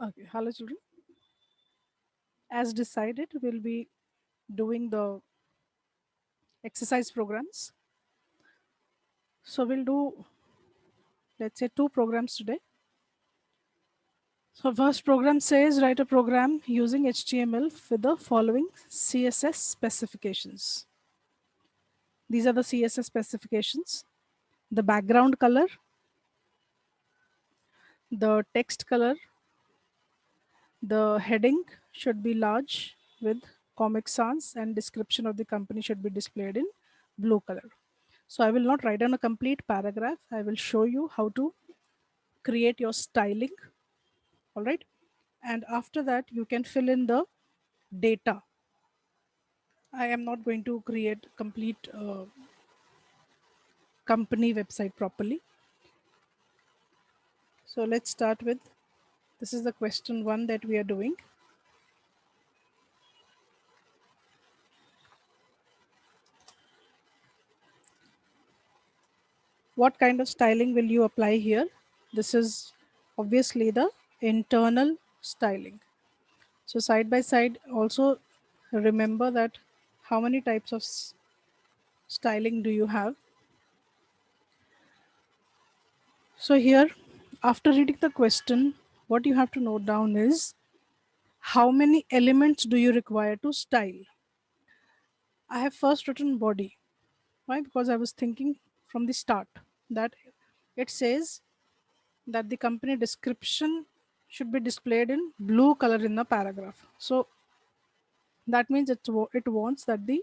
Okay, hello children. As decided, we'll be doing the exercise programs. So we'll do, let's say, two programs today. So first program says write a program using HTML with the following CSS specifications. These are the CSS specifications. The background color, the text color, the heading should be large with Comic Sans, and description of the company should be displayed in blue color. So I will not write down a complete paragraph. I will show you how to create your styling. All right. And after that, you can fill in the data. I am not going to create complete company website properly. So let's start with, this is the question one that we are doing. What kind of styling will you apply here? This is obviously the internal styling. So side by side, also remember that how many types of styling do you have. So here, after reading the question, what you have to note down is how many elements do you require to style. I have first written body. Why? Because I was thinking from the start that it says that the company description should be displayed in blue color in the paragraph. So that means it wants that the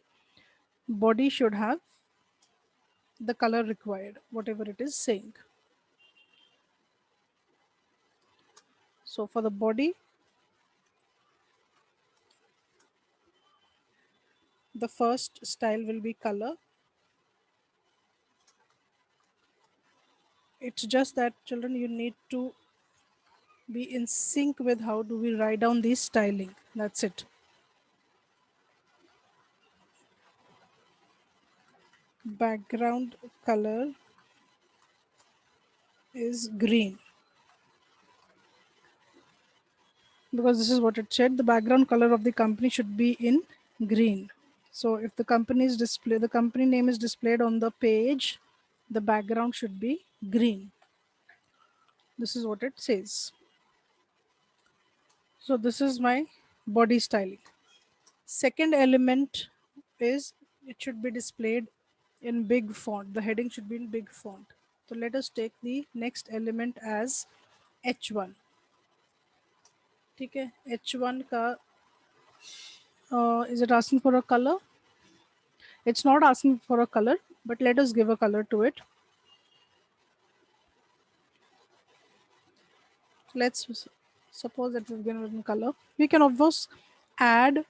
body should have the color required, whatever it is saying. So for the body, the first style will be color. It's just that children, you need to be in sync with how do we write down this styling. That's it. Background color is green because this is what it said. The background color of the company should be in green. So if the company is the company name is displayed on the page, the background should be green. This is what it says. So this is my body styling. Second element is it should be displayed in big font. The heading should be in big font. So let us take the next element as H1. ठीक है, H1 का is it asking for a color? It's not asking for a color, but let us give a color to it. Let's suppose that we've given color. We can of course add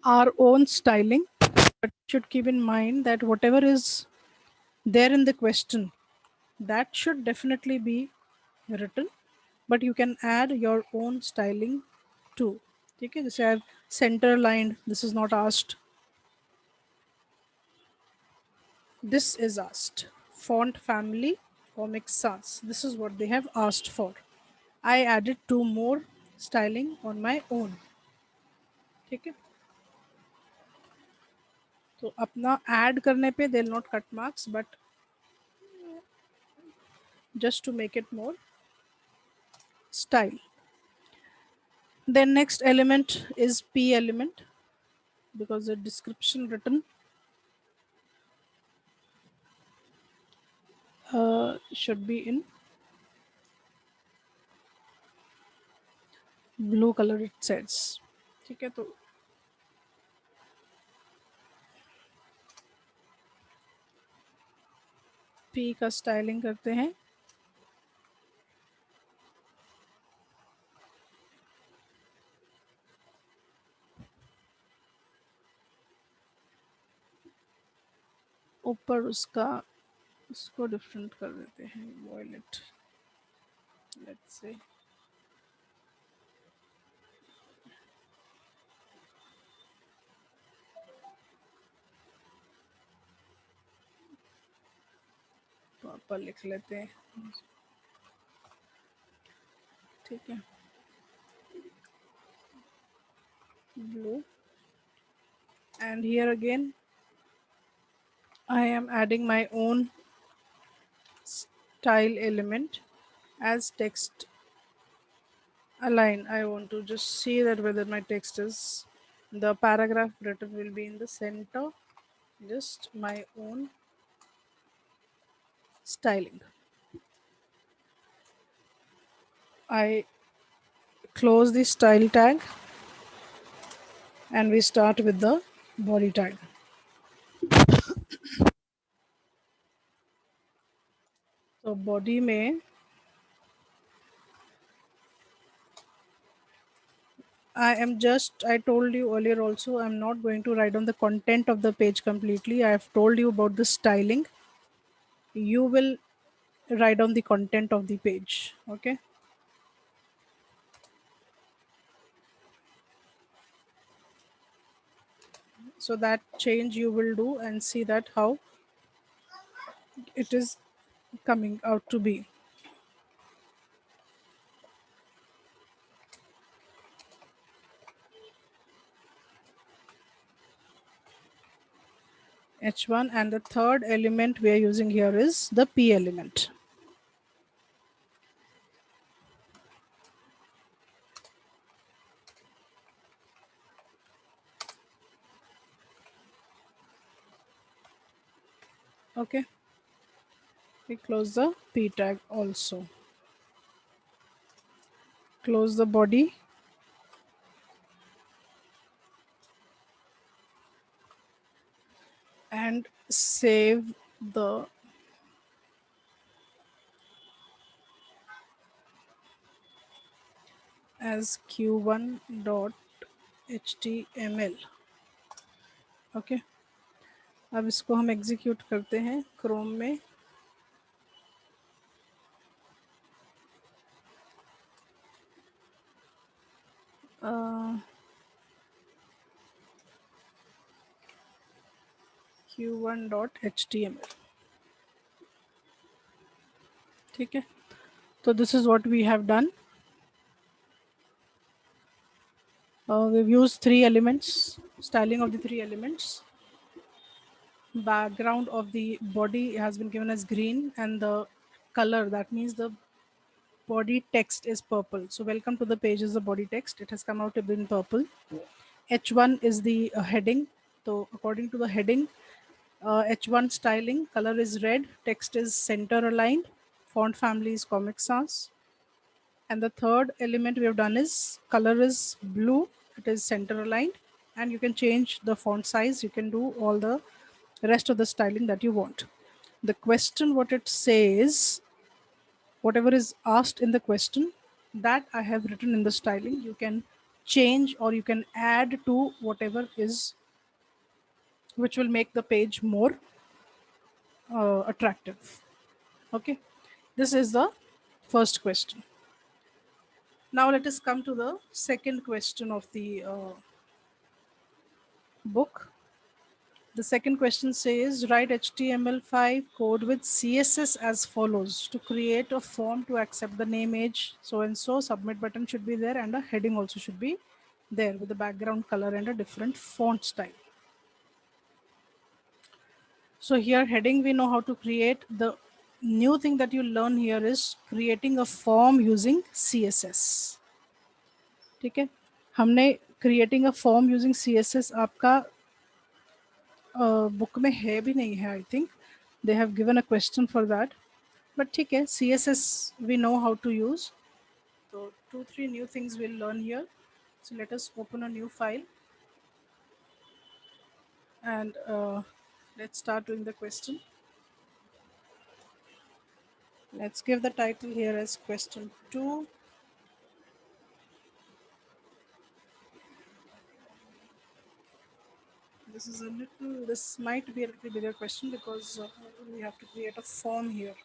our own styling, but should keep in mind that whatever is there in the question, that should definitely be written, but you can add your own styling too. Okay, this I have center line. This is not asked. This is asked. Font family, Comic Sans. This is what they have asked for. I added two more styling on my own. ठीक है, तो अपना add करने पे they'll not cut marks, but just to make it more style. Then next element is P element because the description written should be in blue colour it sets. ठीक है, तो P का स्टाइलिंग करते हैं. ऊपर उसका उसको डिफरेंट कर देते हैं, वॉयलेट लेट्स से. पर्पल लिख लेते हैं. ठीक है, blue, and here again I am adding my own style element as text align. I want to just see that whether my text is, the paragraph written will be in the center, just my own styling. I close the style tag and we start with the body tag. So body में I told you earlier also, I'm not going to write on the content of the page completely. I have told you about the styling. You will write down the content of the page. Okay. So that change you will do and see that how it is coming out to be. H1, and the third element we are using here is the P element. Okay. We close the P tag also. Close the body and save the as q1.html. Okay, अब इसको हम execute करते हैं Chrome में. q1.html. ठीक है, तो this is what we have done. We've used three elements, styling of the three elements. Background of the body has been given as green, and the color, that means the body text is purple. So welcome to the page is the body text. It has come out in purple. H1 is the heading. So according to the heading, H1 styling, color is red, text is center aligned, font family is Comic Sans. And the third element we have done is color is blue, it is center aligned, and you can change the font size. You can do all the rest of the styling that you want. The question, what it says, whatever is asked in the question, that I have written in the styling. You can change or you can add to whatever is, which will make the page more attractive. Okay, this is the first question. Now let us come to the second question of the book. The second question says write HTML5 code with CSS as follows to create a form to accept the name, age, so and so. Submit button should be there, and a heading also should be there with the background color and a different font style. So here heading we know how to create. The new thing that you learn here is creating a form using CSS. ठीक है, हमने creating a form using CSS आपका book में है भी नहीं है. I think they have given a question for that, but ठीक है, CSS we know how to use. So 2-3 new things we'll learn here. So let us open a new file and let's start doing the question. Let's give the title here as question 2. This is a little, this might be a little bigger question because we have to create a form here.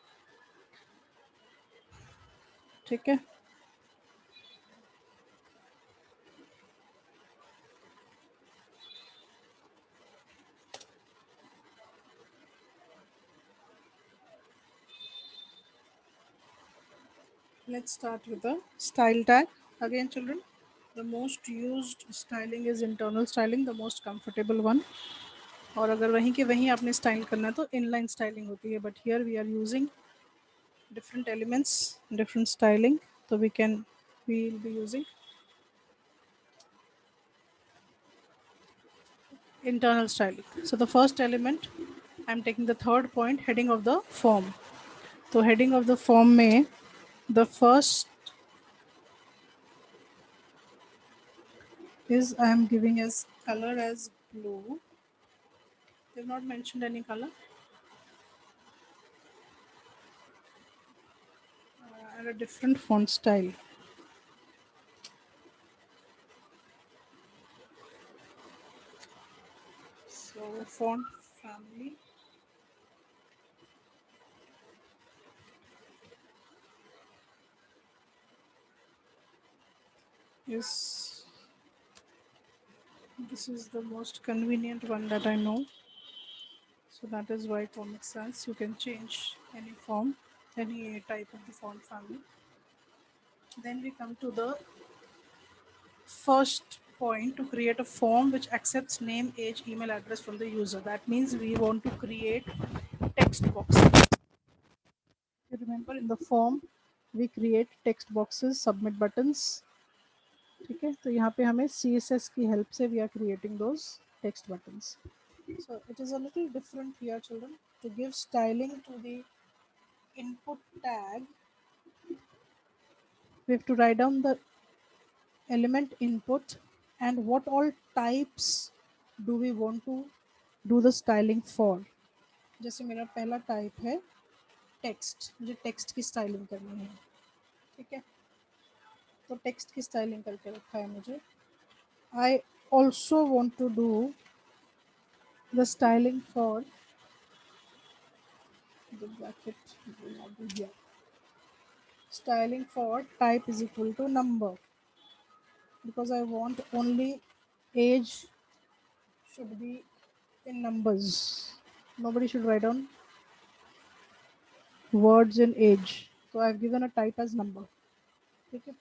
ठीक है, let's start with the style tag again, children. The most used styling is internal styling, the most comfortable one. और अगर वहीं के वहीं आपने style करना है तो इनलाइन स्टाइलिंग होती है, but here we are using different elements, different styling, so we'll be using internal styling. So the first element, I'm taking the third point, heading of the form. So heading of the form may, the first is I am giving as color as blue. They've not mentioned any color. And a different font style. So font family is, this is the most convenient one that I know. So that is why Comic Sans, you can change any form, any type of the font family. Then we come to the first point, to create a form which accepts name, age, email address from the user. That means we want to create text boxes. You remember in the form we create text boxes, submit buttons. ठीक है, तो यहाँ पे हमें CSS की help से we are creating those text buttons. So it is a little different here, children. To give styling to the input tag, we have to write down the element input and what all types do we want to do the styling for. जैसे मेरा पहला type है text, मुझे text की styling करनी है, ठीक है, तो टेक्स्ट की स्टाइलिंग करके रखा है मुझे. I also want to do the styling for the bracket will not be here. Styling for type is equal to number, because I want only age should be in numbers. Nobody should write down words in age. So I've given a type as number. Okay.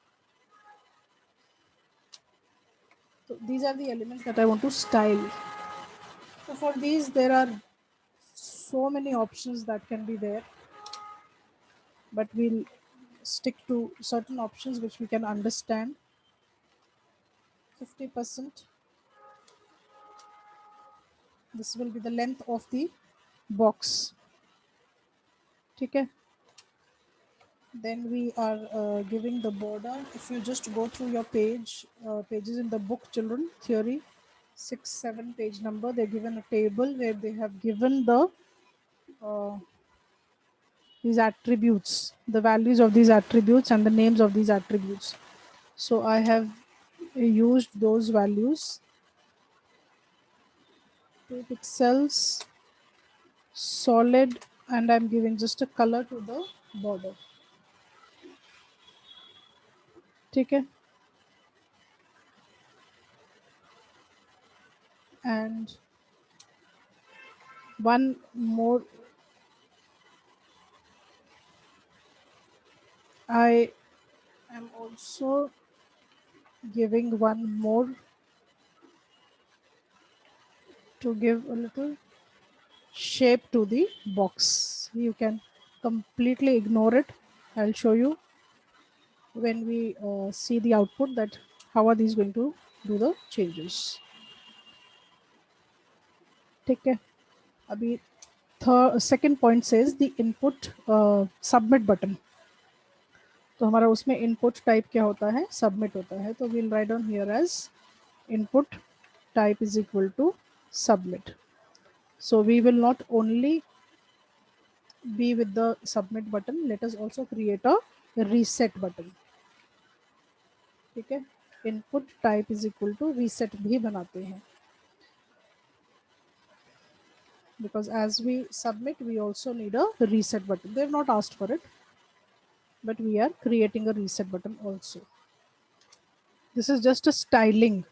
So these are the elements that I want to style. So for these, there are so many options that can be there, but we'll stick to certain options which we can understand. 50%. This will be the length of the box. Okay. Then we are giving the border. If you just go through your pages in the book, children, theory, 6, 7 page number, they're given a table where they have given the uh, these attributes, the values of these attributes and the names of these attributes. So I have used those values. 2 pixels, solid, and I'm giving just a color to the border. Okay. And one more, I am also giving one more to give a little shape to the box. You can completely ignore it. I'll show you when we see the output that how are these going to do the changes. Take care. Abhi, second point says the input submit button. तो हमारा उसमें input type क्या होता है, submit होता है, तो we'll write down here as input type is equal to submit. So we will not only be with the submit button, let us also create a reset button. ठीक है, input type is equal to reset भी बनाते हैं, because as we submit we also need a reset button. They have not asked for it, but we are creating a reset button also. This is just a styling.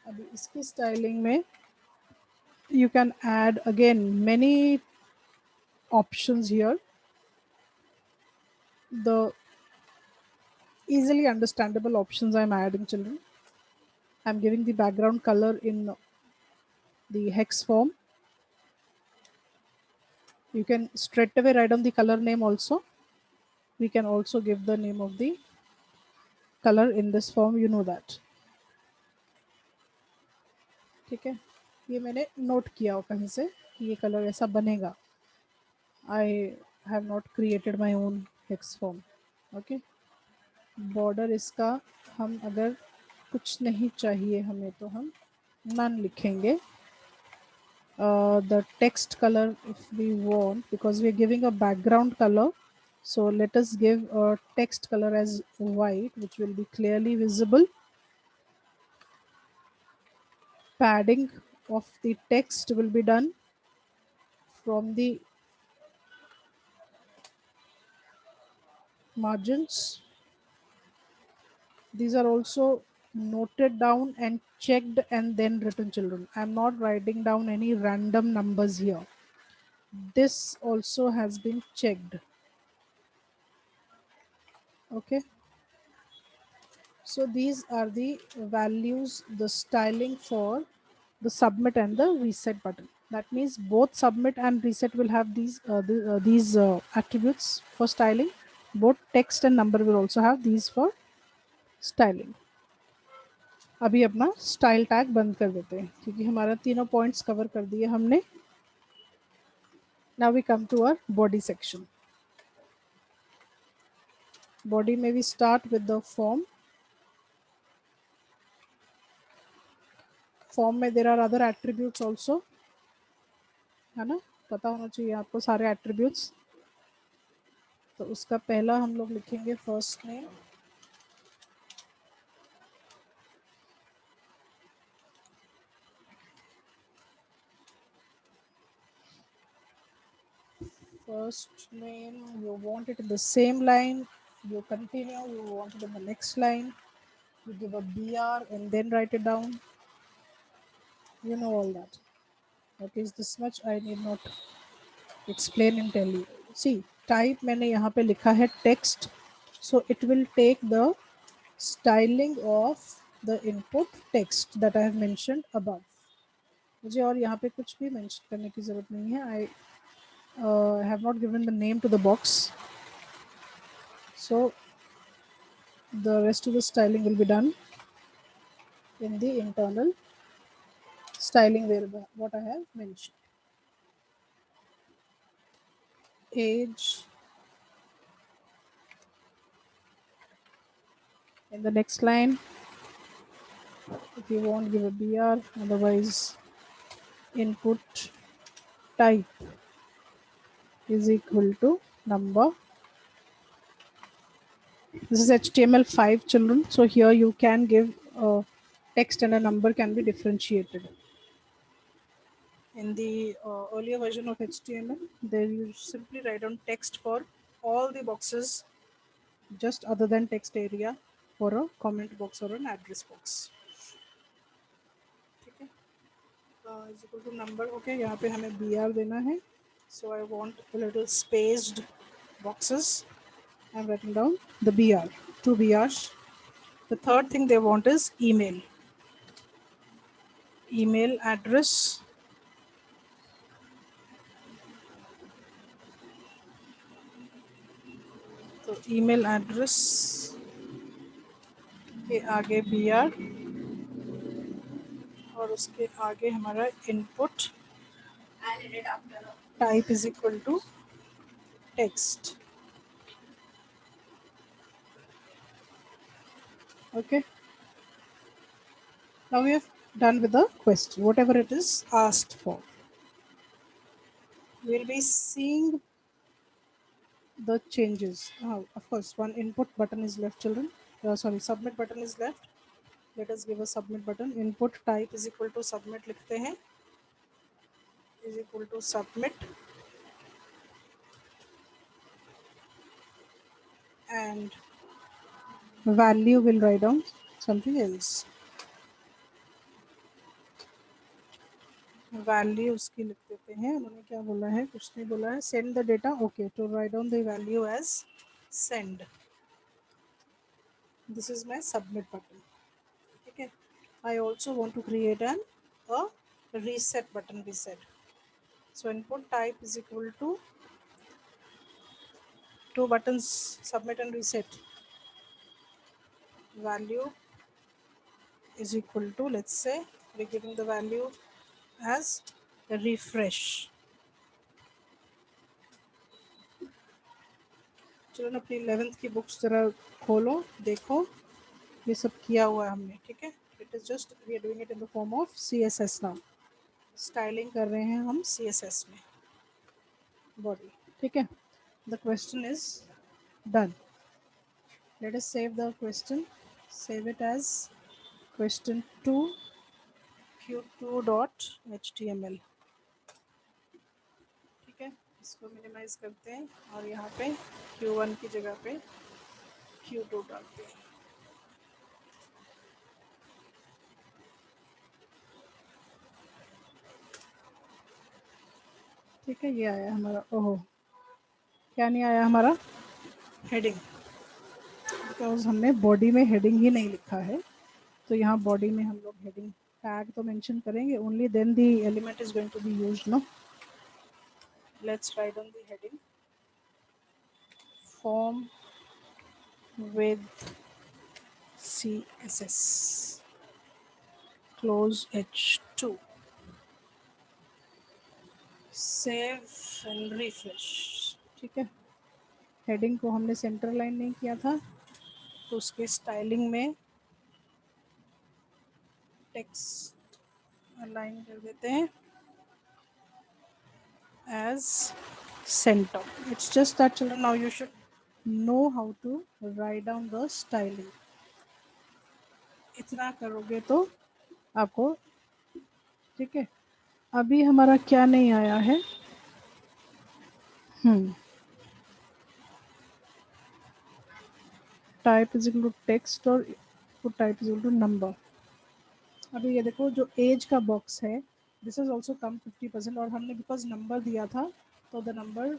अभी इसकी styling में you can add again many options here. The easily understandable options I'm adding, children. I'm giving the background color in the hex form. You can straight away write down the color name also. We can also give the name of the color in this form, you know that. ठीक है, ये मैंने note किया हो कहीं से कि ये कलर ऐसा बनेगा. I have not created my own hex form. Okay, border इसका हम अगर कुछ नहीं चाहिए हमें तो हम नन लिखेंगे. The text color if we want, because we are giving a background color, so let us give a text color as white, which will be clearly visible. Padding of the text will be done from the margins. These are also noted down and checked and then written, children. I'm not writing down any random numbers here. This also has been checked. Okay, so these are the values, the styling for the submit and the reset button. That means both submit and reset will have these attributes for styling. Both text and number will also have these for styling. अभी अपना style tag बंद कर देते हैं क्योंकि हमारा तीनों points cover कर दिए हमने. Now we come to our body section. Body में we start with the form. Form में there are other attributes also, है ना, पता होना चाहिए आपको सारे एट्रीब्यूट्स. तो उसका पहला हम लोग लिखेंगे first name. First name, you want it in the same line, you continue, you want it in the next line, you give a BR and then write it down. You know all that. That is this much I need not explain and tell you. See, type मैंने यहाँ पे लिखा है text, so it will take the styling of the input text that I have mentioned above. मुझे और यहाँ पे कुछ भी मेंशन करने की ज़रूरत नहीं है. I have not given the name to the box, so the rest of the styling will be done in the internal styling variable what I have mentioned. Age. In the next line, if you want, give a BR, otherwise input type is equal to number. This is HTML5, children, so here you can give a text and a number can be differentiated. In the earlier version of HTML, there you simply write down text for all the boxes, just other than text area for a comment box or an address box. ठीक है, is equal to number. Okay, यहाँ पे हमें BR देना है, so I want a little spaced boxes. I'm writing down the BR, 2 BRs. The third thing they want is email. Email address. तो email address के आगे BR और उसके आगे हमारा input type is equal to text. Okay, now we have done with the question, whatever it is asked for. We'll be seeing the changes. Of course, one input button is left, children. Sorry, submit button is left. Let us give a submit button. Input type is equal to submit लिखते हैं, is equal to submit, and value will write down something else. Value उसकी लिख देते हैं। उन्होंने क्या बोला है, कुछ नहीं बोला है। Send the data, okay, to write down the value as send. This is my submit button. ठीक है, I also want to create an a reset button, reset. So input type is equal to two buttons, submit and reset. Value is equal to, let's say we're giving the value as refresh. चलो ना, अपनी 11th की books जरा खोलो, देखो, ये सब किया हुआ है हमने। ठीक है, it is just we are doing it in the form of CSS now. Styling कर रहे हैं हम CSS में, बॉडी। ठीक है, the question is done. Let us save the question, save it as question 2 q2.html। ठीक है, इसको मिनिमाइज करते हैं और यहाँ पे q1 की जगह पे q2 डालते हैं। ठीक है, ये आया हमारा। ओहो, क्या नहीं आया हमारा? हेडिंग, बिकॉज हमने बॉडी में हेडिंग ही नहीं लिखा है। तो यहाँ बॉडी में हम लोग हेडिंग टैग तो मेंशन करेंगे, only then the element is going to be used, no. Let's write on the heading, form with CSS, close H2, save and refresh. ठीक है, हेडिंग को हमने सेंटर लाइन नहीं किया था, तो उसके स्टाइलिंग में टेक्स्ट अलाइन कर देते हैं as center. It's just that children, now you should know how to write down the styling. इतना करोगे तो आपको। ठीक है, अभी हमारा क्या नहीं आया है? Type is equal to text और type is equal to number. अभी ये देखो, जो एज का बॉक्स है, दिस इज ऑल्सो कम 50%, और हमने बिकॉज नंबर दिया था तो द नंबर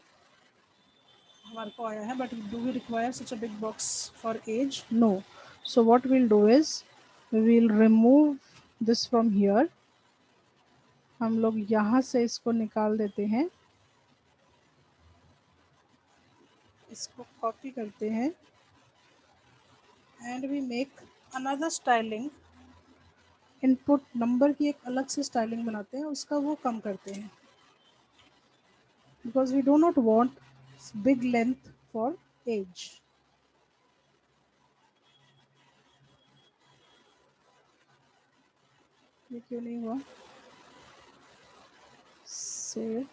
हमारे को आया है। But do we require such a big box for age? No. So what we'll do is we'll remove this from here. हम लोग यहाँ से इसको निकाल देते हैं, इसको कॉपी करते हैं and we make another styling. Input number की एक अलग से स्टाइलिंग बनाते हैं, उसका वो कम करते हैं, because we do not want big length for age. ये क्यों नहीं हुआ? सेव,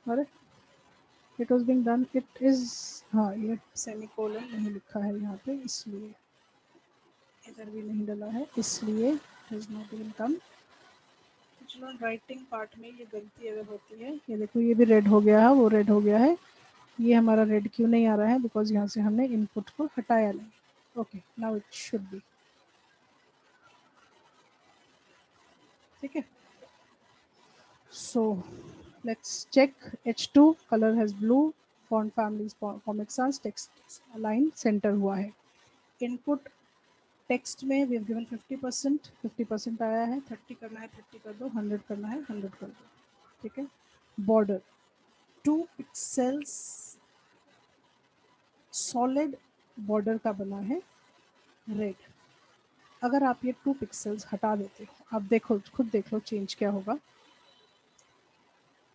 अरे it was being done, it is, हाँ, ये सेमीकोलन नहीं लिखा है यहाँ पे, इसलिए इधर भी नहीं डला है, इसलिए इज नॉट इवन कम। चलो, राइटिंग पार्ट में ये गलती अगर होती है, ये देखो ये भी रेड हो गया है, वो रेड हो गया है। ये हमारा रेड क्यों नहीं आ रहा है? बिकॉज यहाँ से हमने इनपुट को हटाया नहीं। Okay, now it should be. ठीक है, सो let's check. H2 color has blue, font family is Comic Sans, text align center हुआ है। Input text में we have given 50%, 50% आया है, 30 करना है 30 कर दो, 100 करना है 100 कर दो। ठीक है, border 2 pixels solid border का बना है red। अगर आप ये 2 पिक्सल्स हटा देते हो, आप देखो, खुद देख लो चेंज क्या होगा।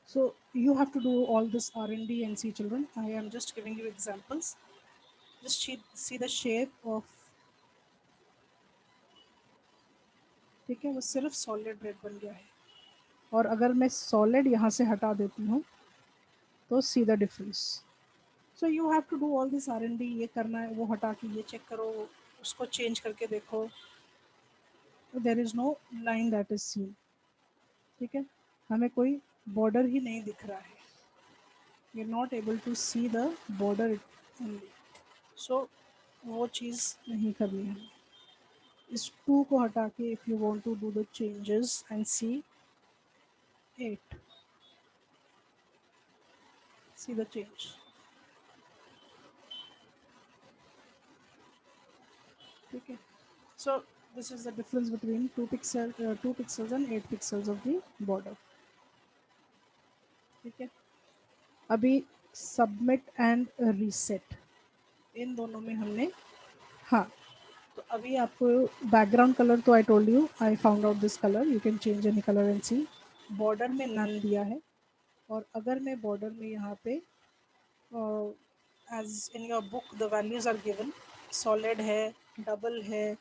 So you have to do all this R&D and see children. I am just giving you examples. Just see the shape of, ठीक है, वो सिर्फ सॉलिड रेड बन गया है। और अगर मैं सॉलिड यहाँ से हटा देती हूँ तो see the difference. So you have to do all this R&D, ये करना है, वो हटा के ये चेक करो, उसको चेंज करके देखो। There is no line that is seen. ठीक है, हमें कोई बॉर्डर ही नहीं दिख रहा है, you are not able to see the border only. So वो चीज़ नहीं करनी है। इस 2 को हटा के if you want to do the changes and see 8, see the change. ठीक है. So this is the difference between 2 pixels and 8 pixels of the border. ठीक है. अभी सबमिट एंड रीसेट, इन दोनों में हमने, हाँ, तो अभी आपको बैकग्राउंड कलर तो I told you I found out this colour, you can change any colour and see. Border में नन दिया है, और अगर मैं बॉर्डर में यहाँ पे as in your book the values are given, solid है, डबल है,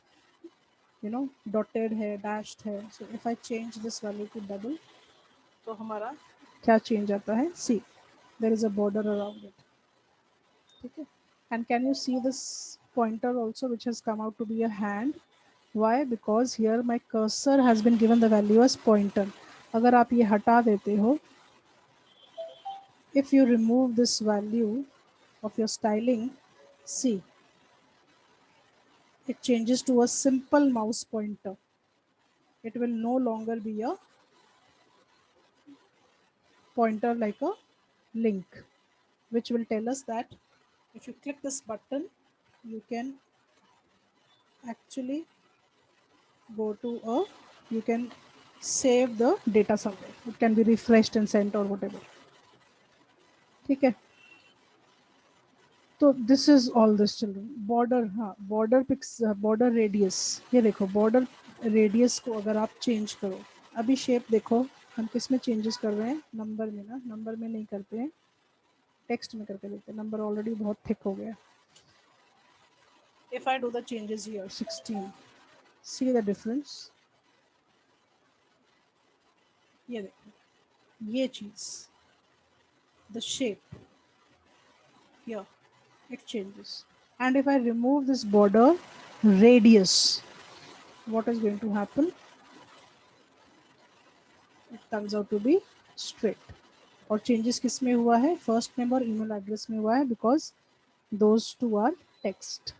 डॉटेड है, डैश्ड है. So if I change this value to double, तो हमारा क्या चेंज आता है, see there is a border around it. ठीक है. And can you see this pointer also which has come out to be a hand? Why? Because here my cursor has been given the value as pointer. अगर आप ये हटा देते हो, if you remove this value of your styling, see, it changes to a simple mouse pointer. It will no longer be a pointer like a link, which will tell us that if you click this button, you can actually go to a, you can save the data somewhere. It can be refreshed and sent or whatever. ठीक है. तो this is all this children. Border, हाँ, border pics, border radius, ये देखो border radius को अगर आप change करो, अभी शेप देखो हम किस में चेंजेस कर रहे हैं, नंबर में ना, नंबर में नहीं करते हैं, टेक्स्ट में करके देखते हैं, नंबर ऑलरेडी बहुत थिक हो गया. If I do the changes here 16, C the difference. ये देखो ये चीज, the shape here, it changes. And if I remove this border radius, what is going to happen? It turns out to be straight. और changes किस में हुआ है, first name और ईमेल एड्रेस में हुआ है, because those two are text.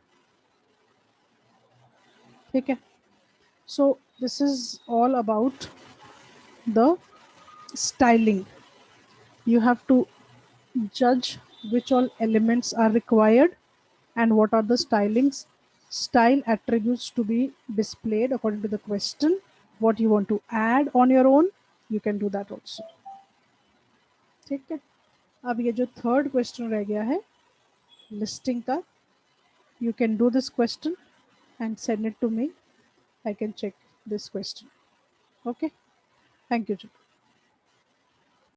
ठीक है. So this is all about the styling. You have to judge which all elements are required and what are the stylings, style attributes to be displayed according to the question. What you want to add on your own, you can do that also. ठीक है. अब ये जो third question रह गया है listing का, you can do this question and send it to me. I can check this question. Okay. Thank you.